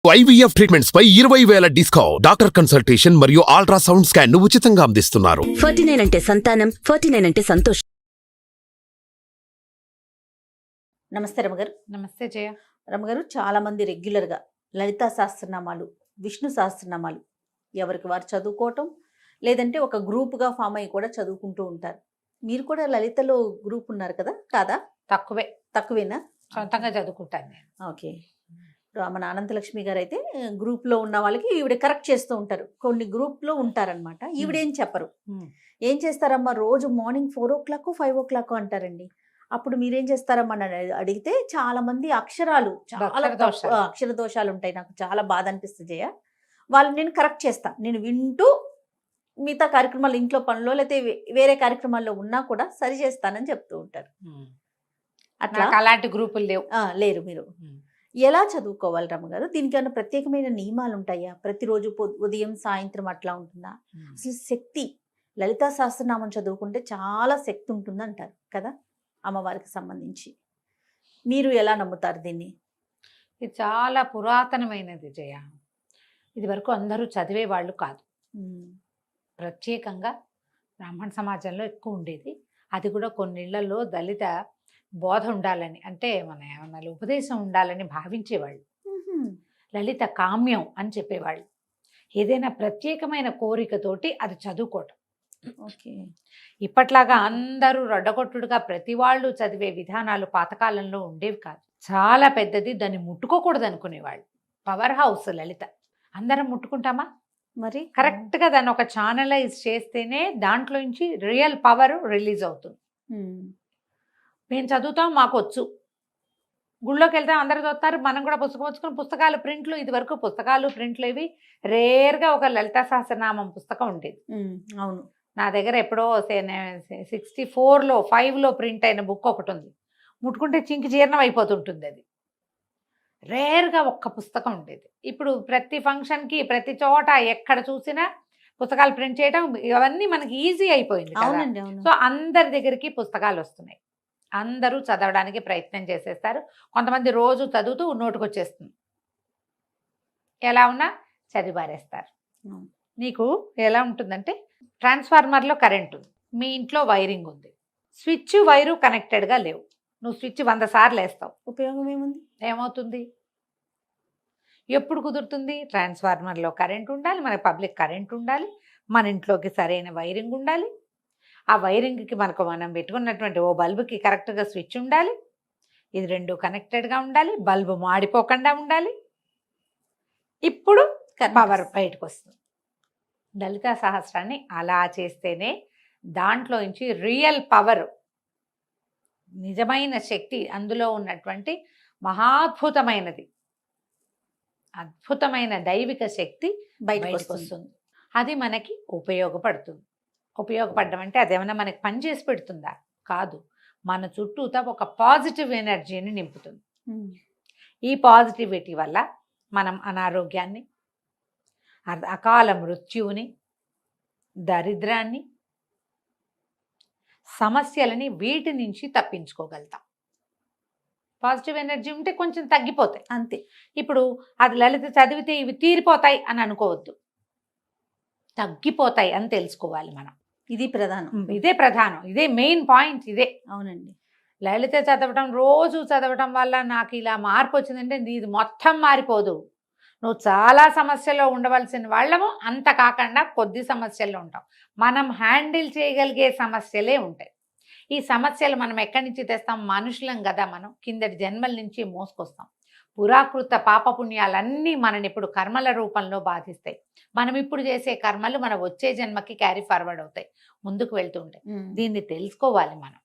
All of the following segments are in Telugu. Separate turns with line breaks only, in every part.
IVF ట్రీట్మెంట్స్ పై 20,000 డిస్కౌంట్. డాక్టర్ కన్సల్టేషన్ మరియు అల్ట్రాసౌండ్ స్కాన్ ను ఉచితంగా అందిస్తున్నారు.
49 అంటే సంతానం, 49 అంటే సంతోషం.
నమస్తే రమగారు.
నమస్తే జయ.
రమగారు, చాలా మంది రెగ్యులర్గా లలితా సహస్రనామాలు, విష్ణు సహస్రనామాలు ఎవరికి వారు చదువుకోవటం, లేదంటే ఒక గ్రూప్గా ఫామ్ అయ్యి కూడా చదువుకుంటూ ఉంటారు. మీరు కూడా లలితలో గ్రూప్ ఉన్నారు కదా, కాదా? తక్కువేనా?
సొంతంగా చదువుకుంటాను నేను.
ఓకే. ఇప్పుడు మన అనంతలక్ష్మి గారు అయితే గ్రూప్లో ఉన్న వాళ్ళకి ఈవిడ కరెక్ట్ చేస్తూ ఉంటారు. కొన్ని గ్రూప్లో ఉంటారనమాట. ఈవిడేం చెప్పరు. ఏం చేస్తారమ్మా, రోజు మార్నింగ్ 4 o'clock 5 o'clock అంటారండి. అప్పుడు మీరేం చేస్తారమ్మా అని అడిగితే చాలా మంది అక్షరాలు చాలా అక్షర దోషాలు ఉంటాయి. నాకు చాలా బాధ అనిపిస్తుంది జయ. వాళ్ళు నేను కరెక్ట్ చేస్తా, నేను వింటూ మిగతా కార్యక్రమాలు, ఇంట్లో పనులు లేకపోతే వేరే కార్యక్రమాల్లో ఉన్నా కూడా సరి చేస్తానని చెప్తూ ఉంటారు. అట్లా
అలాంటి గ్రూపులు లేవు.
లేరు. మీరు ఎలా చదువుకోవాలి రమ్మగారు? దీనికి ఏమైనా ప్రత్యేకమైన నియమాలు ఉంటాయా? ప్రతిరోజు ఉదయం సాయంత్రం అట్లా ఉంటుందా? అసలు శక్తి, లలితా సహస్రనామం చదువుకుంటే చాలా శక్తి ఉంటుంది అంటారు కదా, అమ్మవారికి సంబంధించి. మీరు ఎలా నమ్ముతారు దీన్ని?
ఇది చాలా పురాతనమైనది జయ. ఇది వరకు అందరూ చదివే వాళ్ళు కాదు. ప్రత్యేకంగా బ్రాహ్మణ సమాజంలో ఎక్కువ ఉండేది. అది కూడా కొన్నిళ్లలో దళిత బోధ ఉండాలని, అంటే మన ఏమన్నా ఉపదేశం ఉండాలని భావించేవాళ్ళు. లలిత కామ్యం అని చెప్పేవాళ్ళు. ఏదైనా ప్రత్యేకమైన కోరికతోటి అది చదువుకోవటం.
ఓకే.
ఇప్పట్లాగా అందరూ రొడ్డగొట్టుడుగా ప్రతి వాళ్ళు చదివే విధానాలు పాతకాలంలో ఉండేవి కాదు. చాలా పెద్దది, దాన్ని ముట్టుకోకూడదు అనుకునేవాళ్ళు. పవర్ హౌస్ లలిత. అందరం ముట్టుకుంటామా?
మరి
కరెక్ట్గా దాన్ని ఒక ఛానలైజ్ చేస్తేనే దాంట్లో నుంచి రియల్ పవర్ రిలీజ్ అవుతుంది. మేము చదువుతాం, మాకు వచ్చు. గుళ్ళోకి వెళ్తాం, అందరు చదువుతారు, మనం కూడా పుస్తకం వచ్చుకుని పుస్తకాలు ప్రింట్లు. ఇది వరకు పుస్తకాలు ప్రింట్లు ఇవి రేర్గా ఒక లలితా సహస్రనామం పుస్తకం ఉండేది.
అవును.
నా దగ్గర ఎప్పుడో 64లో 5లో ప్రింట్ అయిన బుక్ ఒకటి ఉంది. ముట్టుకుంటే చింకి జీర్ణం అయిపోతుంటుంది. అది రేర్గా ఒక్క పుస్తకం ఉండేది. ఇప్పుడు ప్రతి ఫంక్షన్కి, ప్రతి చోట ఎక్కడ చూసినా పుస్తకాలు ప్రింట్ చేయడం, ఇవన్నీ మనకి ఈజీ అయిపోయింది. సో అందరి దగ్గరికి పుస్తకాలు వస్తున్నాయి. అందరూ చదవడానికి ప్రయత్నం చేసేస్తారు. కొంతమంది రోజు చదువుతూ నోటుకొచ్చేస్తుంది. ఎలా ఉన్నా చదివి పారేస్తారు. నీకు ఎలా ఉంటుందంటే, ట్రాన్స్ఫార్మర్లో కరెంట్ ఉంది, మీ ఇంట్లో వైరింగ్ ఉంది, స్విచ్ వైరు కనెక్టెడ్గా లేవు. నువ్వు స్విచ్ 100 సార్లు వేస్తావు,
ఉపయోగం ఏముంది?
ఏమవుతుంది? ఎప్పుడు కుదురుతుంది? ట్రాన్స్ఫార్మర్లో కరెంట్ ఉండాలి, మన పబ్లిక్ కరెంట్ ఉండాలి, మన ఇంట్లోకి సరైన వైరింగ్ ఉండాలి. ఆ వైరింగ్కి మనకు మనం పెట్టుకున్నటువంటి ఓ బల్బుకి కరెక్ట్గా స్విచ్ ఉండాలి. ఇది 2 కనెక్టెడ్గా ఉండాలి. బల్బు మాడిపోకుండా ఉండాలి. ఇప్పుడు పవర్ బయటకు వస్తుంది. లలితా సహస్రాన్ని అలా చేస్తేనే దాంట్లో నుంచి రియల్ పవర్, నిజమైన శక్తి, అందులో ఉన్నటువంటి మహాద్భుతమైనది, అద్భుతమైన దైవిక శక్తి బయటకు వస్తుంది. అది మనకి ఉపయోగపడుతుంది. ఉపయోగపడడం అంటే అదేమన్నా మనకి పని చేసి పెడుతుందా? కాదు. మన చుట్టూతా ఒక పాజిటివ్ ఎనర్జీని నింపుతుంది. ఈ పాజిటివిటీ వల్ల మనం అనారోగ్యాన్ని, అకాల మృత్యువుని, దరిద్రాన్ని, సమస్యలని, వీటి నుంచి తప్పించుకోగలుగుతాం. పాజిటివ్ ఎనర్జీ ఉంటే కొంచెం తగ్గిపోతాయి అంతే. ఇప్పుడు అది లలిత చదివితే ఇవి తీరిపోతాయి అని అనుకోవద్దు, తగ్గిపోతాయి అని తెలుసుకోవాలి మనం.
ఇది ప్రధానం.
ఇదే ప్రధానం, ఇదే మెయిన్ పాయింట్. ఇదే.
అవునండి.
లలిత చదవటం, రోజు చదవటం వల్ల నాకు ఇలా మార్పు వచ్చిందంటే ఇది మొత్తం మారిపోదు. నువ్వు చాలా సమస్యలో ఉండవలసిన వాళ్ళము, అంత కాకుండా కొద్ది సమస్యల్లో ఉంటాం. మనం హ్యాండిల్ చేయగలిగే సమస్యలే ఉంటాయి. ఈ సమస్యలు మనం ఎక్కడి నుంచి తెస్తాం? మనుషులం కదా మనం, కిందటి జన్మల నుంచి మోసుకొస్తాం. పురాకృత పాపపుణ్యాలన్నీ మనని ఇప్పుడు కర్మల రూపంలో బాధిస్తాయి. మనం ఇప్పుడు చేసే కర్మలు మన వచ్చే జన్మకి క్యారీ ఫార్వర్డ్ అవుతాయి, ముందుకు వెళ్తూ ఉంటాయి. దీన్ని తెలుసుకోవాలి మనం.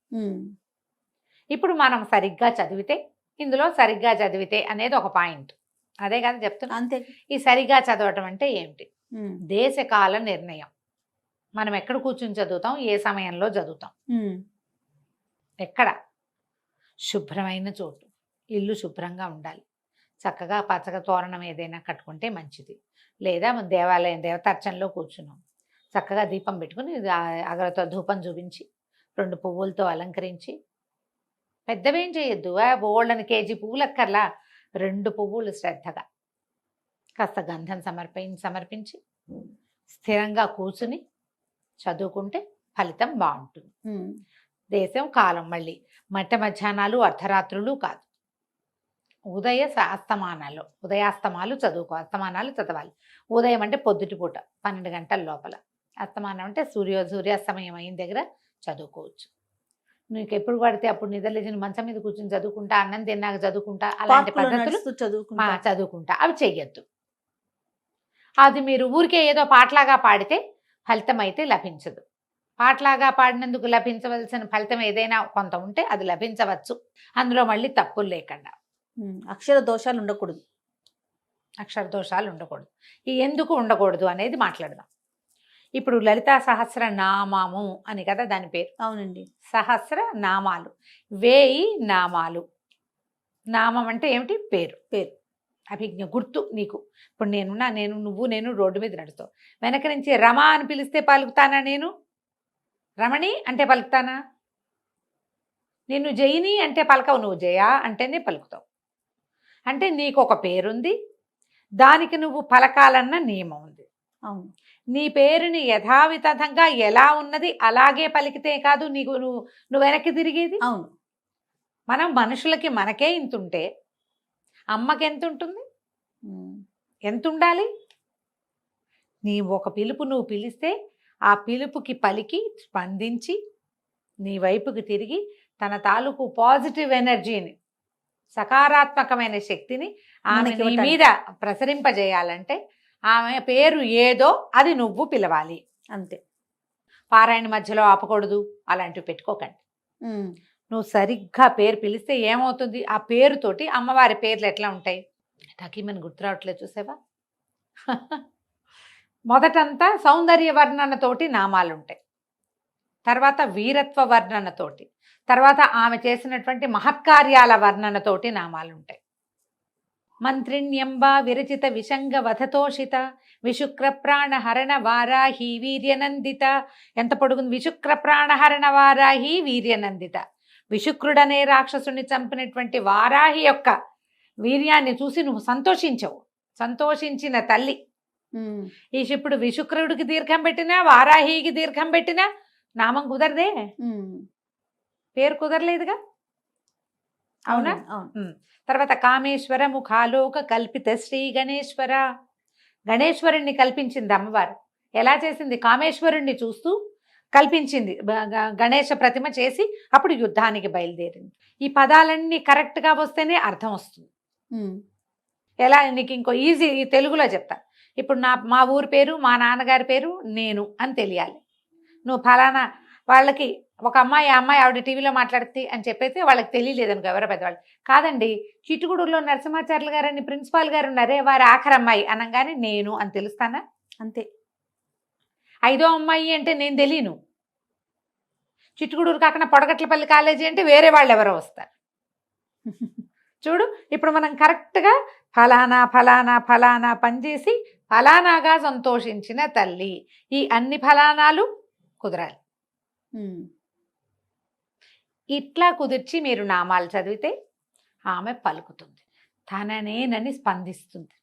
ఇప్పుడు మనం సరిగ్గా చదివితే, ఇందులో సరిగ్గా చదివితే అనేది ఒక పాయింట్. అదే కదా చెప్తున్నా.
అంతే.
ఈ సరిగ్గా చదవటం అంటే ఏమిటి? దేశకాల నిర్ణయం. మనం ఎక్కడ కూర్చుని చదువుతాం, ఏ సమయంలో చదువుతాం, ఎక్కడ శుభ్రమైన చోటు, ఇల్లు శుభ్రంగా ఉండాలి, చక్కగా పచ్చగా తోరణం ఏదైనా కట్టుకుంటే మంచిది. లేదా దేవాలయం దేవతార్చనలో కూర్చున్నాం, చక్కగా దీపం పెట్టుకుని అగరతో ధూపం చూపించి 2 పువ్వులతో అలంకరించి, పెద్దవేం చేయొద్దు, బోళ్ళని కేజీ పువ్వులు అక్కర్లా, 2 పువ్వులు శ్రద్ధగా కాస్త గంధం సమర్పించి స్థిరంగా కూర్చుని చదువుకుంటే ఫలితం బాగుంటుంది. దేశం కాలం మళ్ళీ మధ్యాహ్నాలు అర్ధరాత్రులు కాదు, ఉదయాస్తమాలు అస్తమానాలు చదవాలి. ఉదయం అంటే పొద్దుటిపూట 12 గంటల లోపల, అస్తమానం అంటే సూర్యాస్తమయం అయిన దగ్గర చదువుకోవచ్చు. నీకు ఎప్పుడు పడితే అప్పుడు నిద్రలేచిన మంచం మీద కూర్చొని చదువుకుంటా, అన్నం తిన్నాక చదువుకుంటా, అలాంటి పద్ధతులు చదువుకుంటా అవి చెయ్యొద్దు. అది మీరు ఊరికే ఏదో పాటలాగా పాడితే ఫలితం అయితే లభించదు. పాటలాగా పాడినందుకు లభించవలసిన ఫలితం ఏదైనా కొంత ఉంటే అది లభించవచ్చు, అందులో మళ్ళీ తప్పులు లేకుండా.
అక్షర దోషాలు ఉండకూడదు. ఎందుకు ఉండకూడదు అనేది మాట్లాడదాం. ఇప్పుడు లలితా సహస్ర నామము అని కదా దాని పేరు. అవునండి.
సహస్ర నామాలు, 1000 నామాలు. నామం అంటే ఏమిటి? పేరు. అభిజ్ఞ, గుర్తు. నీకు ఇప్పుడు నేను రోడ్డు మీద నడుస్తావు, వెనక నుంచి రమ అని పిలిస్తే పలుకుతానా? నేను రమణి అంటే పలుకుతానా? నిన్ను జయిని అంటే పలకవు, నువ్వు జయ అంటేనే పలుకుతావు. అంటే నీకు ఒక పేరుంది, దానికి నువ్వు పలకాలన్న నియమం ఉంది.
అవును.
నీ పేరుని యథావిధంగా ఎలా ఉన్నది అలాగే పలికితే కాదు నువ్వు వెనక్కి తిరిగేది.
అవును.
మనం మనుషులకి మనకే ఇంతుంటే అమ్మకి ఎంత ఉంటుంది? ఎంత ఉండాలి? నీ ఒక పిలుపు నువ్వు పిలిస్తే ఆ పిలుపుకి పలికి స్పందించి నీ వైపుకి తిరిగి తన తాలూకు పాజిటివ్ ఎనర్జీని, సకారాత్మకమైన శక్తిని ఆమె నీ మీద ప్రసరింపజేయాలంటే ఆమె పేరు ఏదో అది నువ్వు పిలవాలి
అంతే.
పారాయణ మధ్యలో ఆపకూడదు, అలాంటివి పెట్టుకోకండి. నువ్వు సరిగ్గా పేరు పిలిస్తే ఏమవుతుంది? ఆ పేరుతోటి అమ్మవారి పేర్లు ఎట్లా ఉంటాయి? టకీమని గుర్తు రావట్లేదు, చూసావా? మొదటంతా సౌందర్య వర్ణనతోటి నామాలు ఉంటాయి, తర్వాత వీరత్వ వర్ణనతోటి, తర్వాత ఆమె చేసినటువంటి మహత్కార్యాల వర్ణనతోటి నామాలు ఉంటాయి. మంత్రిణ్యంబా విరచిత విషంగ వధతోషిత విశుక్ర ప్రాణహరణ వారాహి వీర్యనందిత. ఎంత పొడుగుంది? విశుక్ర ప్రాణహరణ వారాహి వీర్యనందిత. విశుక్రుడనే రాక్షసుని చంపినటువంటి వారాహి యొక్క వీర్యాన్ని చూసి నువ్వు సంతోషించవు, సంతోషించిన తల్లి. ఈ ఇప్పుడు విశుక్రుడికి దీర్ఘం పెట్టినా వారాహికి దీర్ఘం పెట్టినా నామం కుదరదే, పేరు కుదరలేదుగా. అవునా? తర్వాత కామేశ్వర ముఖాలోక కల్పిత శ్రీ గణేశ్వర. గణేశ్వరుణ్ణి కల్పించింది అమ్మవారు. ఎలా చేసింది? కామేశ్వరుణ్ణి చూస్తూ కల్పించింది, గణేశ ప్రతిమ చేసి అప్పుడు యుద్ధానికి బయలుదేరింది. ఈ పదాలన్నీ కరెక్ట్గా వస్తేనే అర్థం వస్తుంది. ఎలా? నీకు ఇంకో ఈజీ తెలుగులో చెప్తా. ఇప్పుడు మా ఊరి పేరు, మా నాన్నగారి పేరు నేను అని తెలియాలి. నువ్వు ఫలానా వాళ్ళకి ఒక అమ్మాయి ఆవిడ టీవీలో మాట్లాడుతుంది అని చెప్పైతే వాళ్ళకి తెలియలేదనుకో, ఎవరో పెద్దవాళ్ళు. కాదండి, చిట్టుగూడూరులో నరసింహాచార్యులు గారని ప్రిన్సిపాల్ గారు ఉన్నారే, వారి ఆఖరి అమ్మాయి అనగానే నేను అని తెలుస్తానా? అంతే. 5వ అమ్మాయి అంటే నేను తెలియను. చిట్టుగూడూరు కాకుండా పొడగట్లపల్లి కాలేజీ అంటే వేరే వాళ్ళు ఎవరో వస్తారు. చూడు, ఇప్పుడు మనం కరెక్ట్గా ఫలానా ఫలానా ఫలానా పనిచేసి ఫలానాగా సంతోషించిన తల్లి, ఈ అన్ని ఫలానాలు కుదరాలి. ఇట్లా కుదిర్చి మీరు నామాలు చదివితే ఆమె పలుకుతుంది, తననేనని స్పందిస్తుంది.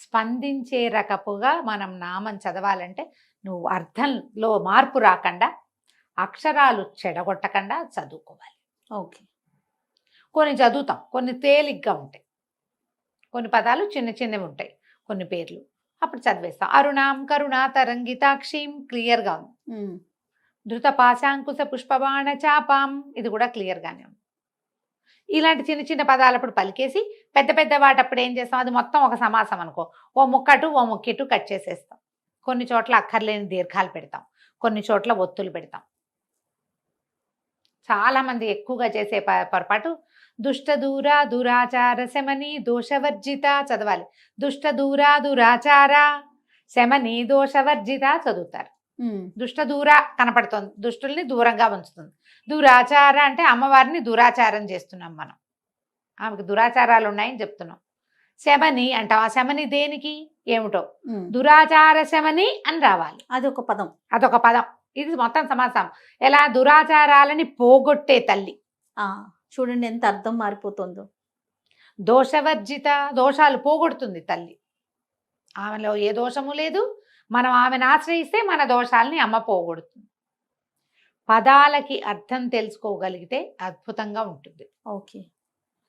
స్పందించే రకపుగా మనం నామం చదవాలంటే నువ్వు అర్థంలో మార్పు రాకుండా, అక్షరాలు చెడగొట్టకుండా చదువుకోవాలి.
ఓకే.
కొన్ని చదువుతాం, కొన్ని తేలిగ్గా ఉంటాయి, కొన్ని పదాలు చిన్న చిన్నవి ఉంటాయి, కొన్ని పేర్లు అప్పుడు చదివేస్తాం. అరుణాం కరుణా తరంగితాక్షీం క్లియర్గా ఉంది. ధృత పాశాంకుశ పుష్పబాణ చాపాం, ఇది కూడా క్లియర్గానే ఉంది. ఇలాంటి చిన్న చిన్న పదాలు అప్పుడు పలికేసి పెద్ద పెద్ద వాటప్పుడు ఏం చేస్తాం? అది మొత్తం ఒక సమాసం అనుకో, ఓ ముక్కటు ఓ ముక్కిటు కట్ చేసేస్తాం. కొన్ని చోట్ల అక్కర్లేని దీర్ఘాలు పెడతాం, కొన్ని చోట్ల ఒత్తులు పెడతాం. చాలామంది ఎక్కువగా చేసే పొరపాటు దుష్ట దూరా దురాచార శమని దోషవర్జిత చదవాలి. దుష్ట దూరా దురాచార శమని దోషవర్జిత చదువుతారు. దుష్ట దూర కనపడుతుంది, దుష్టుల్ని దూరంగా ఉంచుతుంది. దురాచార అంటే అమ్మవారిని దురాచారం చేస్తున్నాం మనం, ఆమెకు దురాచారాలు ఉన్నాయని చెప్తున్నాం. శమని అంటాం, ఆ శమని దేనికి ఏమిటో, దురాచార శమని అని రావాలి. అదొక పదం. ఇది మొత్తం సమాసం. ఎలా? దురాచారాలని పోగొట్టే తల్లి.
చూడండి ఎంత అర్థం మారిపోతుందో.
దోషవర్జిత, దోషాలు పోగొడుతుంది తల్లి. ఆమెలో ఏ దోషము లేదు, మనం ఆమెను ఆశ్రయిస్తే మన దోషాలని అమ్మ పోగొడుతుంది. పదాలకి అర్థం తెలుసుకోగలిగితే అద్భుతంగా ఉంటుంది.
ఓకే.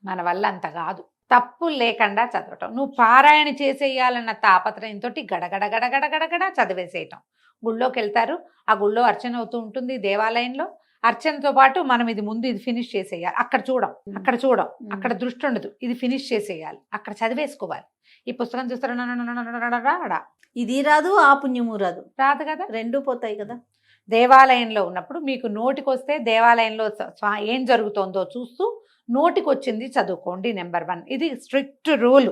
మన వల్ల అంత కాదు. తప్పులు లేకుండా చదవటం. నువ్వు పారాయణ చేసేయాలన్న తాపత్రయంతో గడగడ గడగడ గడగడ చదివేసేయటం. గుళ్ళోకి వెళ్తారు, ఆ గుళ్ళో అర్చన అవుతూ ఉంటుంది, దేవాలయంలో అర్చనతో పాటు మనం ఇది ముందు ఇది ఫినిష్ చేసేయాలి, అక్కడ చూడం, అక్కడ దృష్టి ఉండదు, ఇది ఫినిష్ చేసేయాలి, అక్కడ చదివేసుకోవాలి. ఈ పుస్తకం చూస్తారా,
ఇది రాదు, ఆ పుణ్యము రాదు
కదా,
రెండూ పోతాయి కదా.
దేవాలయంలో ఉన్నప్పుడు మీకు నోటికి వస్తే దేవాలయంలో ఏం జరుగుతోందో చూస్తూ నోటికి వచ్చింది చదువుకోండి. నెంబర్ 1, ఇది స్ట్రిక్ట్ రూల్.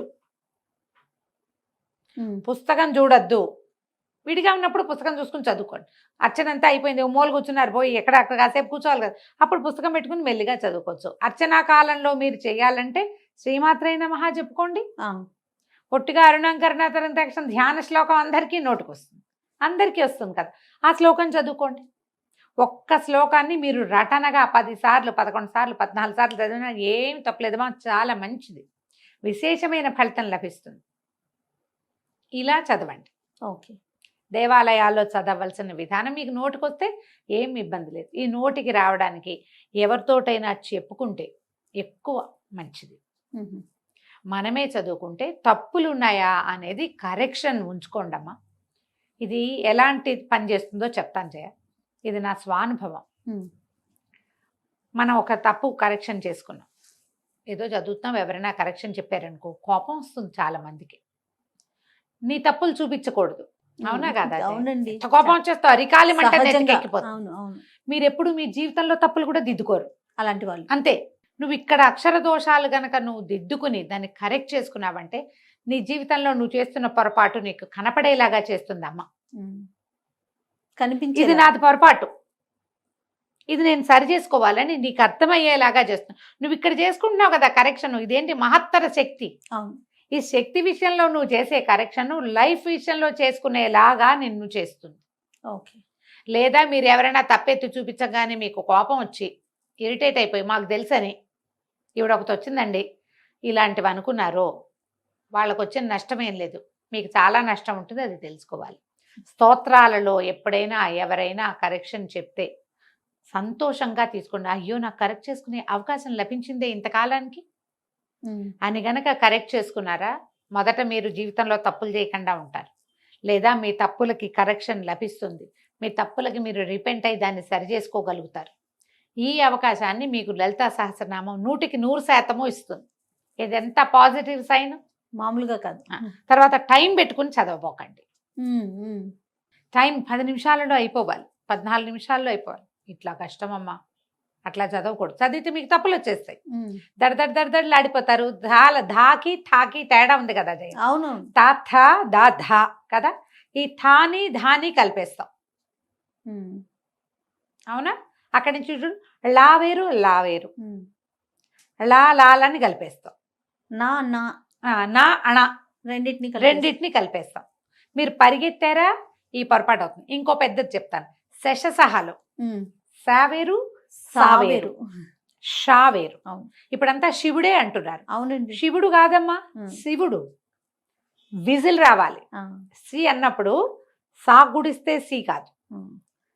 పుస్తకం చూడొద్దు. విడిగా ఉన్నప్పుడు పుస్తకం చూసుకుని చదువుకోండి. అర్చన అంతా అయిపోయింది, మూల కూర్చున్నారు, పోయి అక్కడ కాసేపు కూర్చోవాలి కదా, అప్పుడు పుస్తకం పెట్టుకుని మెల్లిగా చదువుకోవచ్చు. అర్చనా కాలంలో మీరు చేయాలంటే శ్రీమాత్రే నమః చెప్పుకోండి. పొట్టిగా అరుణంకరణాతరం తక్షణ ధ్యాన శ్లోకం అందరికీ నోటికి వస్తుంది, అందరికీ వస్తుంది కదా, ఆ శ్లోకం చదువుకోండి. ఒక్క శ్లోకాన్ని మీరు రటనగా 10 సార్లు 11 సార్లు 14 సార్లు చదివినా ఏమి తప్పలేదమ్మా, చాలా మంచిది, విశేషమైన ఫలితం లభిస్తుంది. ఇలా చదవండి.
ఓకే.
దేవాలయాల్లో చదవలసిన విధానం మీకు నోటికి వస్తే ఏం ఇబ్బంది లేదు. ఈ నోటికి రావడానికి ఎవరితోటైనా చెప్పుకుంటే ఎక్కువ మంచిది. మనమే చదువుకుంటే తప్పులు ఉన్నాయా అనేది కరెక్షన్ ఉంచుకోండమ్మా. ఇది ఎలాంటి పని చేస్తుందో చెప్తాను జయ, ఇది నా స్వానుభవం. మనం ఒక తప్పు కరెక్షన్ చేసుకున్నాం, ఏదో చదువుతున్నాం, ఎవరైనా కరెక్షన్ చెప్పారనుకో కోపం వస్తుంది చాలా మందికి. నీ తప్పులు చూపించకూడదు, అవునా కదా?
అవునండి.
కోపం వచ్చేస్తావు, అరికాలి మంట ఎక్కిపోతుంది.
అవును అవును.
మీరు ఎప్పుడు మీ జీవితంలో తప్పులు కూడా దిద్దుకోరు
అలాంటి వాళ్ళు.
అంతే. నువ్వు ఇక్కడ అక్షర దోషాలు గనక నువ్వు దిద్దుకుని దాన్ని కరెక్ట్ చేసుకున్నావంటే నీ జీవితంలో నువ్వు చేస్తున్న పొరపాటు నీకు కనపడేలాగా చేస్తుంది అమ్మ.
కనిపించి
ఇది నాది పొరపాటు, ఇది నేను సరి చేసుకోవాలని నీకు అర్థమయ్యేలాగా చేస్తున్నావు. నువ్వు ఇక్కడ చేసుకుంటున్నావు కదా కరెక్షన్, ఇదేంటి మహత్తర శక్తి.
అవును.
ఈ శక్తి విషయంలో నువ్వు చేసే కరెక్షన్ లైఫ్ విషయంలో చేసుకునేలాగా నిన్ను చేస్తుంది.
ఓకే.
లేదా మీరు ఎవరైనా తప్పెత్తి చూపించగానే మీకు కోపం వచ్చి ఇరిటేట్ అయిపోయి మాకు తెలుసని ఈవిడ ఒకటి వచ్చిందండి ఇలాంటివి అనుకున్నారో వాళ్ళకు వచ్చిన నష్టం ఏం లేదు, మీకు చాలా నష్టం ఉంటుంది, అది తెలుసుకోవాలి. స్తోత్రాలలో ఎప్పుడైనా ఎవరైనా కరెక్షన్ చెప్తే సంతోషంగా తీసుకోండి. అయ్యో నాకు కరెక్ట్ చేసుకునే అవకాశం లభించిందే ఇంతకాలానికి అని గనక కరెక్ట్ చేసుకున్నారా, మొదట మీరు జీవితంలో తప్పులు చేయకుండా ఉంటారు. లేదా మీ తప్పులకి కరెక్షన్ లభిస్తుంది, మీ తప్పులకి మీరు రిపెంట్ అయ్యి దాన్ని సరి చేసుకోగలుగుతారు. ఈ అవకాశాన్ని మీకు లలితా సహస్రనామం 100% ఇస్తుంది. ఇది ఎంత పాజిటివ్ సైన్,
మామూలుగా కాదు.
తర్వాత టైం పెట్టుకుని చదవబోకండి. టైం 10 నిమిషాలలో అయిపోవాలి, 14 నిమిషాల్లో అయిపోవాలి. ఇట్లా కష్టమమ్మా, అట్లా చదవకూడదు. చదివితే మీకు తప్పులు వచ్చేస్తాయి, దడదడలాడిపోతారు. ఆడిపోతారు. ధాకి థాకి తేడా ఉంది కదా జయ.
అవును.
తా థా దా ధా కదా, ఈ థాని ధాని కలిపేస్తాం, అవునా? అక్కడి నుంచి చూడు లా వేరు లా వేరు, లాలని కలిపేస్తాం,
నా నా
నా అణ
రెండింటిని
కలిపేస్తాం. మీరు పరిగెత్తారా ఈ పొరపాటు అవుతుంది. ఇంకో పెద్దది చెప్తాను, శశసహాలు సావేరు సావేరు షావేరు. ఇప్పుడంతా శివుడే అంటున్నారు.
అవునండి.
శివుడు కాదమ్మా, శివుడు. విజిల్ రావాలి. సి అన్నప్పుడు సా గుడిస్తే సి కాదు,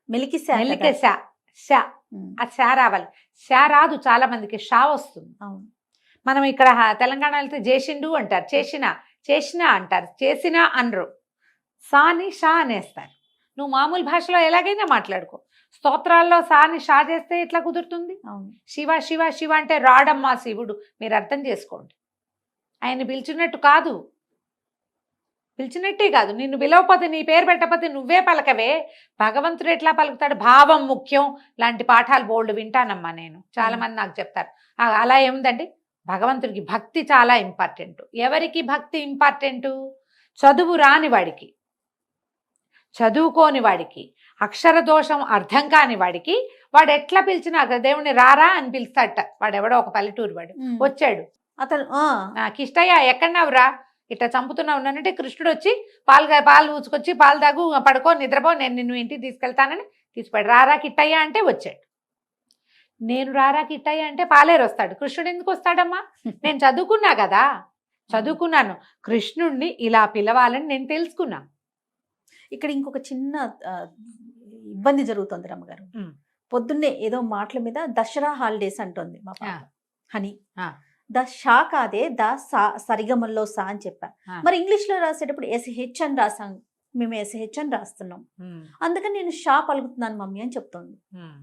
మెలికి
శా షా, ఆ షా రావాలి. షా రాదు చాలా మందికి, షా వస్తుంది. మనం ఇక్కడ తెలంగాణ వెళ్తే చేసిండు అంటారు, చేసిన అంటారు, చేసినా అనరు. సాని షా అనేస్తారు. నువ్వు మామూలు భాషలో ఎలాగైనా మాట్లాడుకో, స్తోత్రాల్లో సాని షా చేస్తే ఎట్లా కుదురుతుంది? శివ శివ శివ అంటే రాడమ్మా శివుడు, మీరు అర్థం చేసుకోండి. ఆయన పిలిచినట్టు కాదు, పిలిచినట్టే కాదు. నిన్ను పిలవకపోతే, నీ పేరు పెట్టకపోతే నువ్వే పలకవే, భగవంతుడు ఎట్లా పలుకుతాడు? భావం ముఖ్యం లాంటి పాఠాలు బోల్డ్ వింటానమ్మా నేను, చాలా మంది నాకు చెప్తారు. అలా ఏముందండి, భగవంతుడికి భక్తి చాలా ఇంపార్టెంట్. ఎవరికి భక్తి ఇంపార్టెంటు? చదువు రాని వాడికి, చదువుకోని వాడికి, అక్షర దోషం అర్థం కాని వాడికి, వాడు ఎట్లా పిలిచినా దేవుడిని రారా అని పిలుస్తాడట. వాడెవడో ఒక పల్లెటూరు వాడు వచ్చాడు, అతను కిష్టయ్య ఎక్కడన్నావురా, ఇట్లా చంపుతున్నావు అంటే కృష్ణుడు వచ్చి పాలు ఊచుకొచ్చి పాలు తాగు పడుకో నిద్రపో, నేను నిన్ను ఇంటికి తీసుకెళ్తానని తీసుకుపోయాడు. రారా కిట్టయ్య అంటే వచ్చాడు. నేను రారా కిట్టయ్య అంటే పాలేరు వస్తాడు. కృష్ణుడు ఎందుకు వస్తాడమ్మా? నేను చదువుకున్నా కదా, చదువుకున్నాను. కృష్ణుడిని ఇలా పిలవాలని నేను తెలుసుకున్నా.
ఇక్కడ ఇంకొక చిన్న ఆ, ఇబ్బంది జరుగుతుంది రమ్మగారు.
ఉమ్.
పొద్దున్నే ఏదో మాటల మీద దసరా హాలిడేస్ అంటుంది మా పాప
ఆ.
హని.
ఆ.
ద షా కాదే ద సా సరిగమల్లో సా అని చెప్పా.
ఆ.
మరి ఇంగ్లీష్ లో రాసేటప్పుడు ఎస్హెచ్ అని రాసాం, మేము ఎస్హెచ్ అని రాస్తున్నాం,
ఉమ్.
అందుకని నేను షా పలుకుతున్నాను మమ్మీ అని చెప్తోంది.
ఉమ్.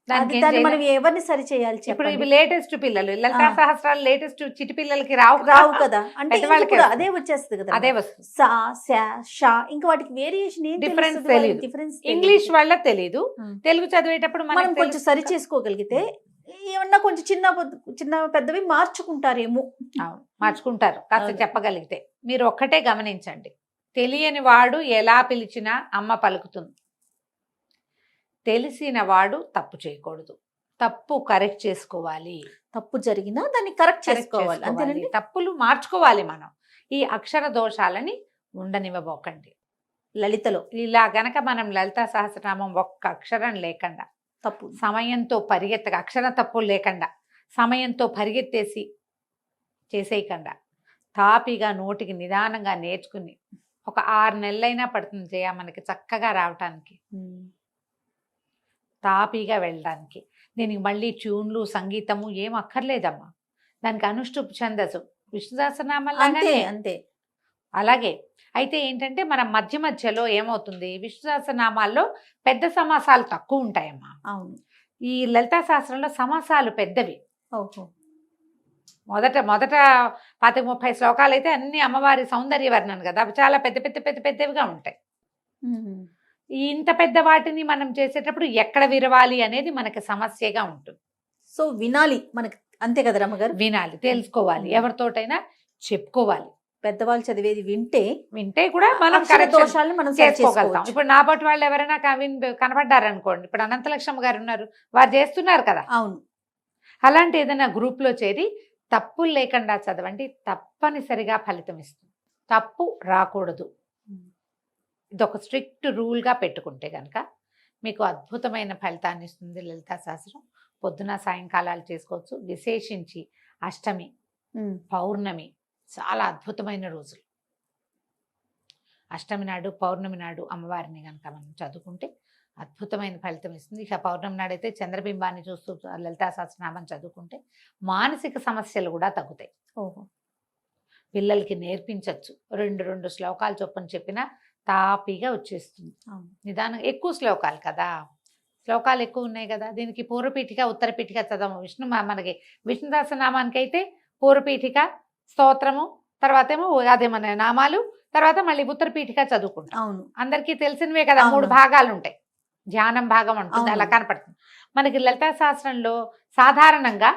అది
దానికి ఏం
దాన్ని
చేయలేం.
మనం ఎవరిని సరి చేయాలి
ఇప్పుడు
చెప్పండి?
ఇవి లేటెస్ట్ పిల్లలు లలితా
ఆ.
సహస్రాలు లేటెస్ట్ చిటి పిల్లలకి రావు
రావు కదా, అంటే
పెద్దవాళ్ళకి
ఇంక ఇప్పుడు
వస్తుంది.
అదే వచ్చేస్తుంది కదా,
అదే వస్తుంది.
సా శా షా, ఇంకా వాటికి వేరియేషన్ ఏం
Difference
తెలుస్తుంది? వాళ్ళకి
తెలీదు.
difference
ఇంగ్లీష్
తెలీదు.
వాళ్ళ తెలీదు,
ఉమ్.
తెలుగు చదివేటప్పుడు
మనం
మనకి
కొంచెం సరి చేసుకోగలిగితే ఏమన్నా కొంచెం చిన్న పెద్దవి మార్చుకుంటారేమో.
అవును, మార్చుకుంటారు కాస్త
అవును.
చెప్పగలిగితే. మీరు ఒక్కటే గమనించండి, తెలియని వాడు ఎలా పిలిచినా అమ్మ పలుకుతుంది. తెలిసిన వాడు తప్పు చేయకూడదు, తప్పు కరెక్ట్ చేసుకోవాలి.
తప్పు జరిగినా దాన్ని కరెక్ట్
Correct
చేసుకోవాలి, అంతేనండి.
తప్పులు మార్చుకోవాలి మనం. ఈ అక్షర దోషాలని ఉండనివ్వబోకండి.
లలితలో
ఇలా గనక మనం లలితా సహస్రనామం ఒక్క అక్షరం లేకుండా,
తప్పు
సమయంతో పరిగెత్తగా, అక్షర తప్పు లేకుండా సమయంతో పరిగెత్తేసి చేసేయకుండా తాపిగా నోటికి నిదానంగా నేర్చుకుని ఒక 6 నెలలైనా పడుతుంది జయ మనకి చక్కగా రావటానికి,
ఉమ్.
తాపీగా వెళ్ళడానికి. దీనికి మళ్ళీ ట్యూన్లు సంగీతము ఏం అక్కర్లేదమ్మా. దానికి అనుష్ఠుప్ ఛందస్సు విష్ణు
అంతే
సహస్రనామాలాగానే.
అంతే.
అలాగే అయితే ఏంటంటే మనం మధ్య మధ్యలో ఏమవుతుంది, విష్ణు సహస్రనామాల్లో పెద్ద సమాసాలు తక్కువ ఉంటాయమ్మా.
అవును.
ఈ లలితా శాస్త్రంలో సమాసాలు పెద్దవి.
ఓహో.
మొదట 25-30 శ్లోకాలు అయితే అన్ని అమ్మవారి సౌందర్య వర్ణన కదా, అవి చాలా పెద్దవిగా ఉంటాయి.
ఉమ్.
ఈ ఇంత పెద్ద వాటిని మనం చేసేటప్పుడు ఎక్కడ విరవాలి అనేది మనకి సమస్యగా ఉంటుంది.
సో వినాలి మనకి, అంతే కదా రమ్మగారు?
వినాలి, తెలుసుకోవాలి, ఎవరితోటైనా చెప్పుకోవాలి.
పెద్దవాళ్ళు చదివేది వింటే
కూడా మనం
అక్షర
correction
దోషాలను మనం సరి
చేసుకోగలుగుతాం.
చేసుకోవచ్చు.
ఇప్పుడు నా పాటు వాళ్ళు ఎవరైనా కనపడ్డారనుకోండి, ఇప్పుడు అనంతలక్ష్మి గారు ఉన్నారు, వారు చేస్తున్నారు కదా,
అవును.
అలాంటి ఏదైనా గ్రూప్ లో చేరి తప్పులు లేకుండా చదవండి, తప్పనిసరిగా ఫలితం ఇస్తుంది. తప్పు రాకూడదు, ఇదొక స్ట్రిక్ట్ రూల్గా పెట్టుకుంటే కనుక మీకు అద్భుతమైన ఫలితాన్ని ఇస్తుంది లలితా శాస్త్రం. పొద్దున సాయంకాలాలు చేసుకోవచ్చు. విశేషించి అష్టమి,
ఉమ్.
పౌర్ణమి చాలా అద్భుతమైన రోజులు. అష్టమి నాడు, పౌర్ణమి నాడు అమ్మవారిని కనుక మనం చదువుకుంటే అద్భుతమైన ఫలితం ఇస్తుంది. ఇక పౌర్ణమి నాడైతే చంద్రబింబాన్ని చూస్తూ లలితా సహస్రనామం చదువుకుంటే మానసిక సమస్యలు కూడా తగ్గుతాయి.
ఓహో.
పిల్లలకి నేర్పించవచ్చు. 2 శ్లోకాలు చొప్పున చెప్పినా తాపీగా వచ్చేస్తుంది.
అవును.
నిదానం, ఎక్కువ శ్లోకాలు కదా, శ్లోకాలు ఎక్కువ ఉన్నాయి కదా. దీనికి పూర్వపీఠిక ఉత్తరపీఠిక చదవము. మనకి విష్ణు సహస్రనామానికి అయితే పూర్వపీఠిక, స్తోత్రము, తర్వాత ఏమో అదే మన నామాలు, తర్వాత మళ్ళీ ఉత్తరపీఠిక చదువుకుంటాం.
అవును.
అందరికీ తెలిసినవే కదా,
అవును.
3 భాగాలు ఉంటాయి, ధ్యానం భాగం ఉంటుంది, అలా
అవును.
కనపడుతుంది. మనకి లలితా శాస్త్రంలో సాధారణంగా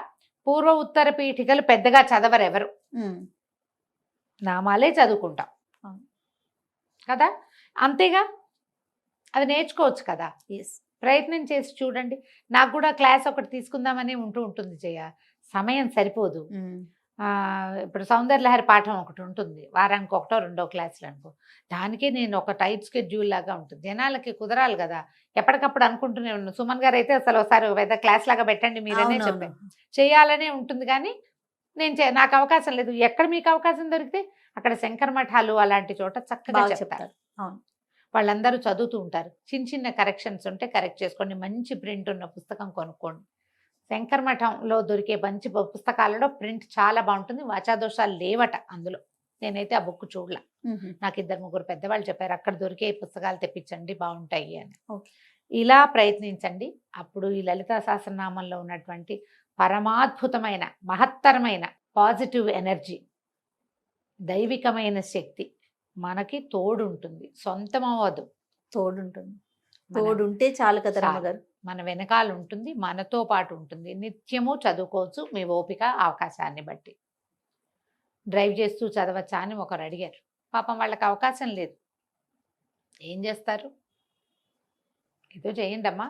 పూర్వ ఉత్తర పీఠికలు పెద్దగా చదవరు ఎవరు,
ఉమ్.
నామాలే చదువుకుంటాం
అవును.
కదా. అంతేగా, అది నేర్చుకోవచ్చు కదా,
ఎస్.
ప్రయత్నం చేసి చూడండి. నాకు కూడా క్లాస్ ఒకటి తీసుకుందామని ఉంటుంది జయ, సమయం సరిపోదు.
ఉమ్.
ఇప్పుడు సౌందర్యలహరి పాఠం ఒకటి ఉంటుంది, వారానికి 1-2 క్లాసులు అనుకో. దానికే నేను ఒక టైట్ స్కెడ్యూల్ లాగా ఉంటుంది, జనాలకి కుదరాలి కదా. ఎప్పటికప్పుడు అనుకుంటూనే ఉన్నాను, సుమన్ గారు అయితే అసలు ఒకసారి పెద్ద క్లాస్ లాగా పెట్టండి మీరనే
అవునవును.
చెప్పాను. చేయాలనే ఉంటుంది కానీ నాకు అవకాశం లేదు. ఎక్కడ మీకు అవకాశం దొరికితే అక్కడ శంకర మఠాలు అలాంటి చోట చక్కగా
బాగా
చెప్తారు.
చెప్తారు. అవును.
వాళ్ళందరూ చదువుతూ ఉంటారు. చిన్న కరెక్షన్స్ ఉంటే కరెక్ట్ చేసుకోండి, మంచి ప్రింట్ ఉన్న పుస్తకం కొనుక్కోండి. శంకర మఠంలో దొరికే మంచి పుస్తకాలలో ప్రింట్ చాలా బాగుంటుంది, వాచాదోషాలు లేవట అందులో. నేనైతే ఆ బుక్ చూడలే,
ఉహు.
నాకు 2-3 పెద్దవాళ్ళు చెప్పారు అక్కడ దొరికే పుస్తకాలు తెప్పించండి బాగుంటాయి అని.
ఓకే.
ఇలా ప్రయత్నించండి. అప్పుడు ఈ లలితా సహస్రనామంలో ఉన్నటువంటి పరమాద్భుతమైన మహత్తరమైన పాజిటివ్ ఎనర్జీ, దైవికమైన శక్తి మనకి తోడుంటుంది, సొంతం అవ్వదు,
తోడుంటుంది. తోడుంటే చాలు కదా
చాలు.
రమ్మగారు.
మన వెనకాల ఉంటుంది, మనతో పాటు ఉంటుంది. నిత్యము చదువుకోవచ్చు మీ ఓపిక అవకాశాన్ని బట్టి. డ్రైవ్ చేస్తూ చదవచ్చా అని ఒకరు అడిగారు. పాపం వాళ్ళకి అవకాశం లేదు, ఏం చేస్తారు? ఏదో చేయండి అమ్మా,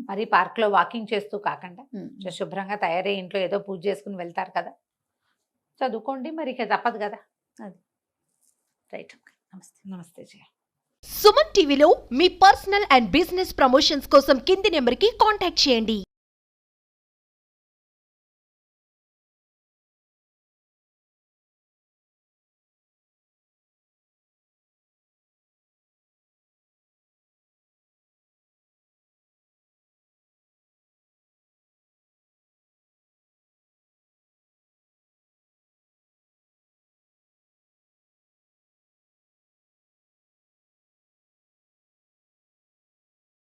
మరి పార్క్లో వాకింగ్ చేస్తూ కాకుండా శుభ్రంగా తయారై ఇంట్లో ఏదో పూజ చేసుకుని వెళ్తారు కదా, చదువుకోండి మరి, ఇక తప్పదు కదా.
రైట్. నమస్తే.
నమస్తే జయ.
సుమన్ టీవీలో మీ పర్సనల్ అండ్ బిజినెస్ ప్రమోషన్స్ కోసం కింది నెంబర్కి కాంటాక్ట్ చేయండి.